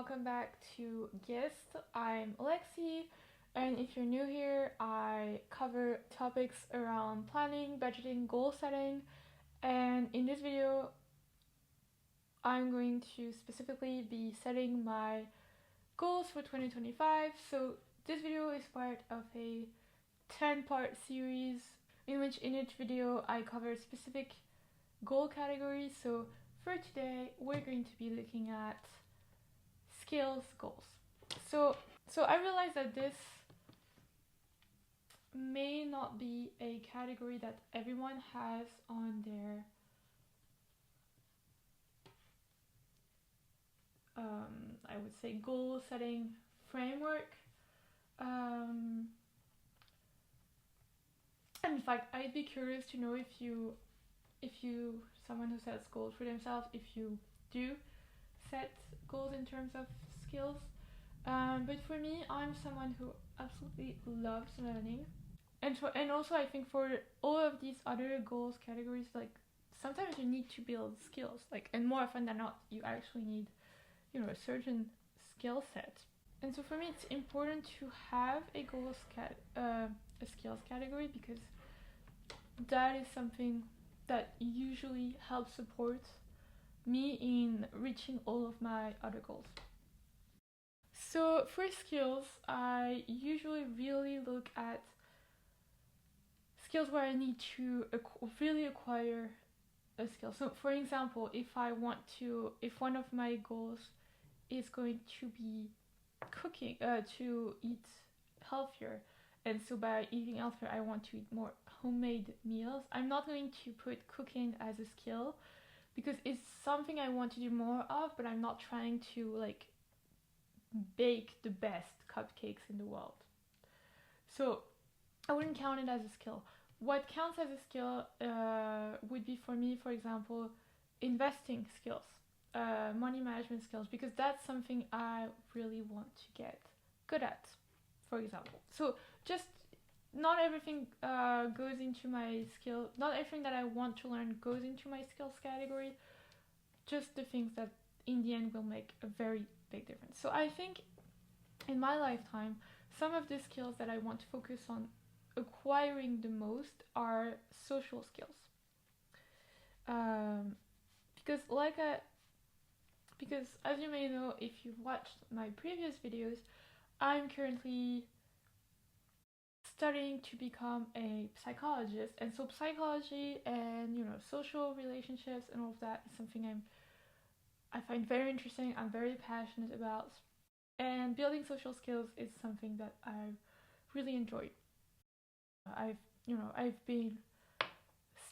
welcome back to Guest. I'm Lexi, and if you're new here, I cover topics around planning, budgeting, goal setting, and in this video, I'm going to specifically be setting my goals for 2025. So this video is part of a 10-part series in which in each video I cover specific goal categories. So for today, we're going to be looking at skills goals. So I realize that this may not be a category that everyone has on their I would say goal setting framework. In fact, I'd be curious to know if you someone who sets goals for themselves, if you do set goals in terms of skills. But for me, I'm someone who absolutely loves learning, and also I think for all of these other goals categories, like sometimes you need to build skills, like, and more often than not, you actually need a certain skill set. And so for me, it's important to have a skills category because that is something that usually helps support me in reaching all of my other goals. So for skills, I usually really look at skills where I need to really acquire a skill. So for example, if one of my goals is going to be cooking, to eat healthier, and so by eating healthier I want to eat more homemade meals, I'm not going to put cooking as a skill because it's something I want to do more of, but I'm not trying to like bake the best cupcakes in the world. So I wouldn't count it as a skill. What counts as a skill would be, for me, for example, investing skills, money management skills, because that's something I really want to get good at, for example. So just not everything goes into my skill, not everything that I want to learn goes into my skills category, just the things that in the end will make a very big difference. So I think in my lifetime, some of the skills that I want to focus on acquiring the most are social skills. Because as you may know, if you've watched my previous videos, I'm currently studying to become a psychologist, and so psychology and social relationships and all of that is something I find very interesting. I'm very passionate about, and building social skills is something that I really enjoy. I've been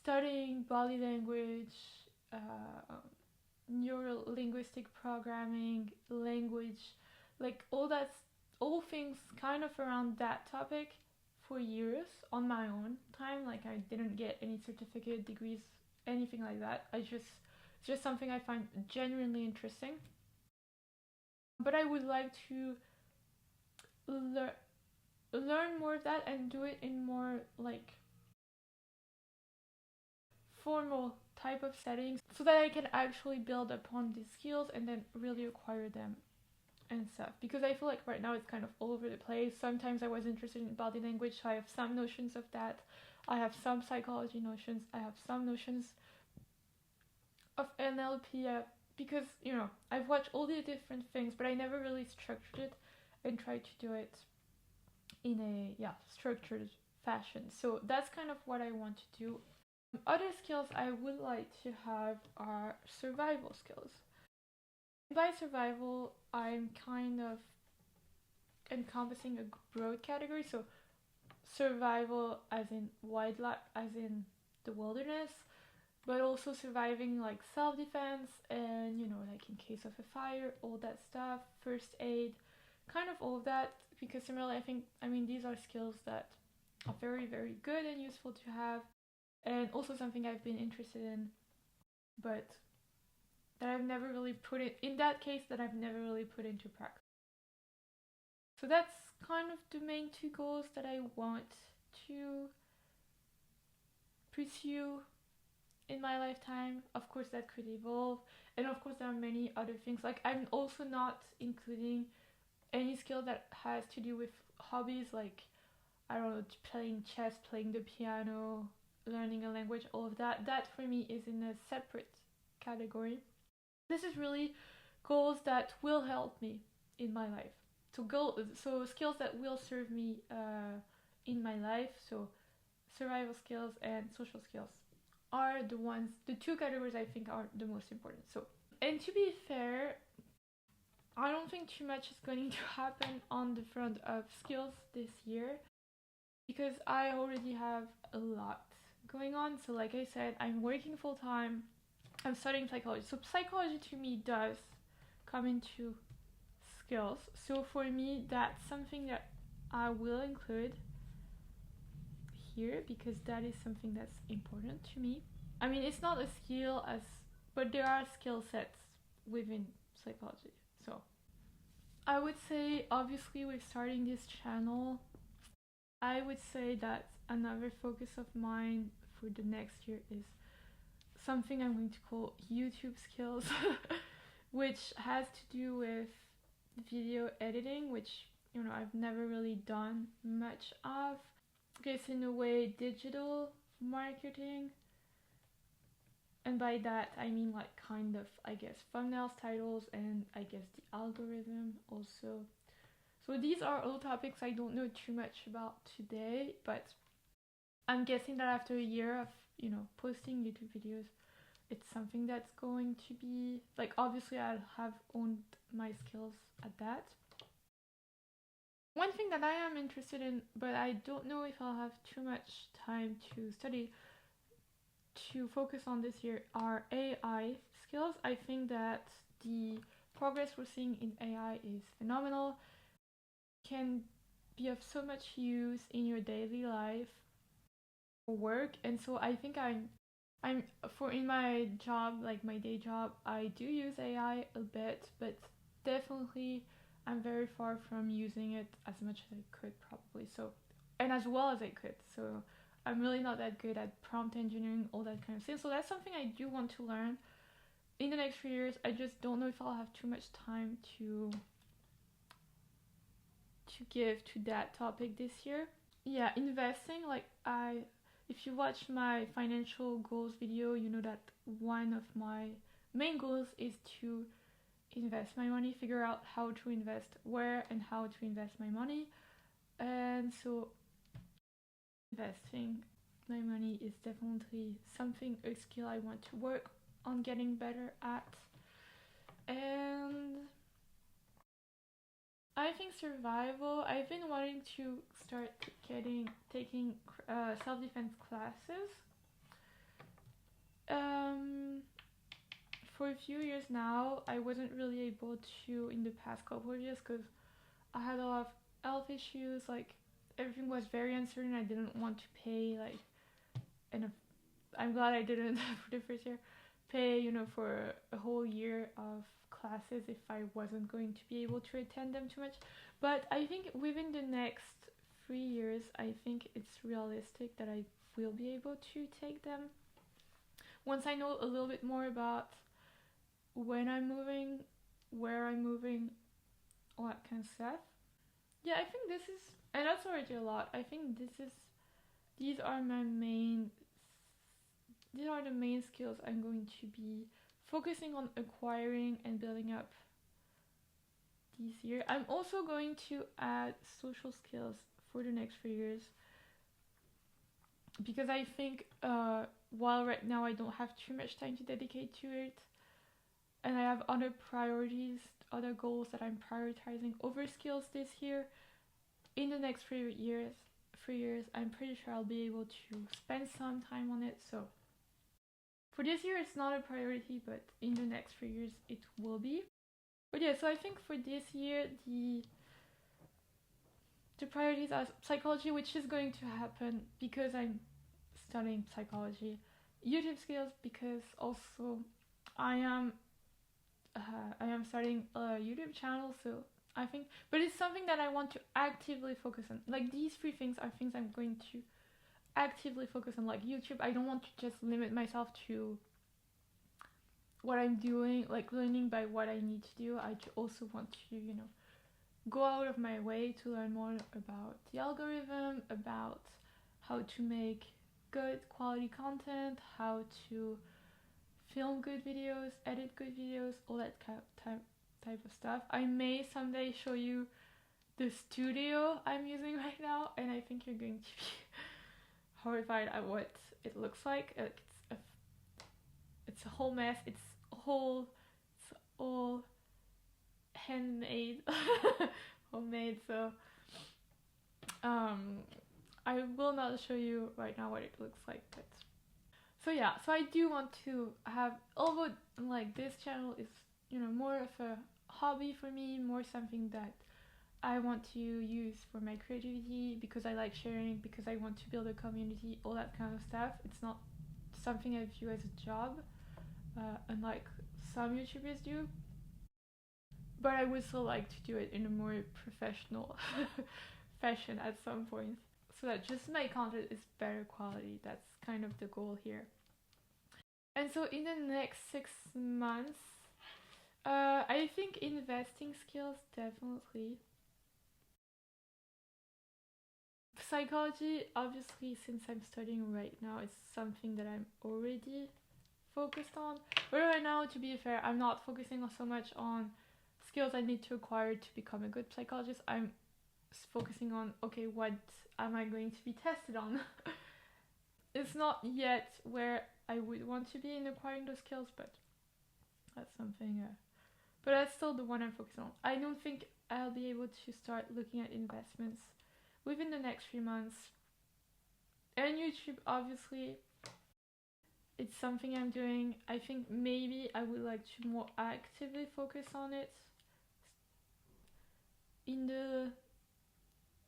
studying body language, neuro-linguistic programming, language, like all things kind of around that topic for years on my own time. Like, I didn't get any certificate, degrees, anything like that. It's just something I find genuinely interesting. But I would like to learn more of that and do it in more like formal type of settings so that I can actually build upon these skills and then really acquire them and stuff. Because I feel like right now it's kind of all over the place. Sometimes I was interested in body language, so I have some notions of that. I have some psychology notions. I have some notions of NLP, because I've watched all the different things, but I never really structured it and tried to do it in a structured fashion. So that's kind of what I want to do. Other skills I would like to have are survival skills. By survival, I'm kind of encompassing a broad category. So survival as in wildlife, as in the wilderness, but also surviving like self-defense and like in case of a fire, all that stuff, first aid, kind of all of that. Because similarly, I mean these are skills that are very, very good and useful to have, and also something I've been interested in, but that I've never really put it in that case that I've never really put into practice. So that's kind of the main two goals that I want to pursue in my lifetime. Of course, that could evolve, and of course, there are many other things. Like, I'm also not including any skill that has to do with hobbies, like, I don't know, playing chess, playing the piano, learning a language, all of that. That for me is in a separate category. This is really goals that will help me in my life. So skills that will serve me in my life. So survival skills and social skills are the two categories I think are the most important. So, and to be fair, I don't think too much is going to happen on the front of skills this year because I already have a lot going on. So, like I said, I'm working full time. I'm studying psychology. So, psychology to me does come into skills. So, for me, that's something that I will include here because that is something that's important to me. I mean, it's not a skill but there are skill sets within psychology. So, I would say, obviously, with starting this channel, I would say that another focus of mine for the next year is something I'm going to call YouTube skills, which has to do with video editing, which, you know, I've never really done much of. I guess in a way, digital marketing. And by that, I mean like kind of, I guess, thumbnails, titles, and I guess the algorithm also. So these are all topics I don't know too much about today, but I'm guessing that after a year of, you know, posting YouTube videos, it's something that's going to be, like, obviously I'll have honed my skills at that. One thing that I am interested in, but I don't know if I'll have too much time to study, to focus on this year, are AI skills. I think that the progress we're seeing in AI is phenomenal. It can be of so much use in your daily life or work, and so I think I'm for in my job, like my day job, I do use AI a bit, but definitely I'm very far from using it as much as I could probably. So, and as well as I could. So I'm really not that good at prompt engineering, all that kind of thing. So that's something I do want to learn in the next few years. I just don't know if I'll have too much time to give to that topic this year. Yeah, investing, like if you watch my financial goals video, you know that one of my main goals is to invest my money, figure out how to invest, where and how to invest my money. And so investing my money is definitely a skill I want to work on getting better at. And I think survival, I've been wanting to start taking self-defense classes for a few years now. I wasn't really able to in the past couple of years because I had a lot of health issues, like everything was very uncertain. I didn't want to pay, like, and I'm glad I didn't for the first year pay, you know, for a whole year of classes if I wasn't going to be able to attend them too much. But I think within the next 3 years, I think it's realistic that I will be able to take them once I know a little bit more about when I'm moving, where I'm moving, all that kind of stuff. Yeah, I think this is, and that's already a lot. I think these are the main skills I'm going to be focusing on acquiring and building up this year. I'm also going to add social skills for the next 3 years because I think while right now I don't have too much time to dedicate to it, and I have other priorities, other goals that I'm prioritizing over skills this year, in the next 3 years, I'm pretty sure I'll be able to spend some time on it. So for this year, it's not a priority, but in the next 3 years, it will be. But yeah, so I think for this year, the priorities are psychology, which is going to happen because I'm studying psychology. YouTube skills, because also I am starting a YouTube channel, so I think, but it's something that I want to actively focus on. Like, these 3 things are things I'm going to actively focus on like YouTube. I don't want to just limit myself to what I'm doing, like learning by what I need to do. I also want to, you know, go out of my way to learn more about the algorithm, about how to make good quality content, how to film good videos, edit good videos, all that type of stuff. I may someday show you the studio I'm using right now, and I think you're going to be horrified at what it looks like. It's a whole mess. It's all handmade, homemade. So I will not show you right now what it looks like, but so yeah. So I do want to have, although like this channel is, you know, more of a hobby for me, more something that I want to use for my creativity, because I like sharing, because I want to build a community, all that kind of stuff. It's not something I view as a job, unlike some YouTubers do. But I would still like to do it in a more professional fashion at some point, so that just my content is better quality. That's kind of the goal here. And so in the next 6 months, I think investing skills, definitely. Psychology, obviously, since I'm studying right now, is something that I'm already focused on. But right now, to be fair, I'm not focusing so much on skills I need to acquire to become a good psychologist. I'm focusing on, okay, what am I going to be tested on? It's not yet where I would want to be in acquiring those skills, but that's something, but that's still the one I'm focused on. I don't think I'll be able to start looking at investments within the next 3 months. And YouTube, obviously, it's something I'm doing. I think maybe I would like to more actively focus on it in the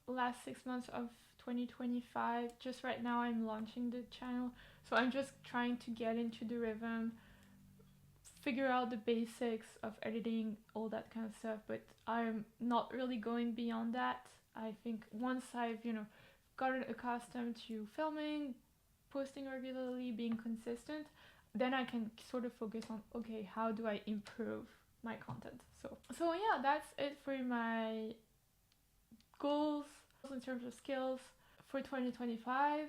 last 6 months of 2025. Just right now I'm launching the channel, so I'm just trying to get into the rhythm, figure out the basics of editing, all that kind of stuff, but I'm not really going beyond that. I think once I've, you know, gotten accustomed to filming, posting regularly, being consistent, then I can sort of focus on, okay, how do I improve my content? So yeah, that's it for my goals in terms of skills for 2025.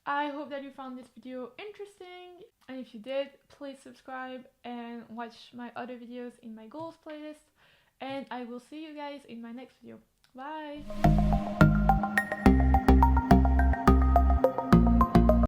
I hope that you found this video interesting, and if you did, please subscribe and watch my other videos in my goals playlist, and I will see you guys in my next video. Bye!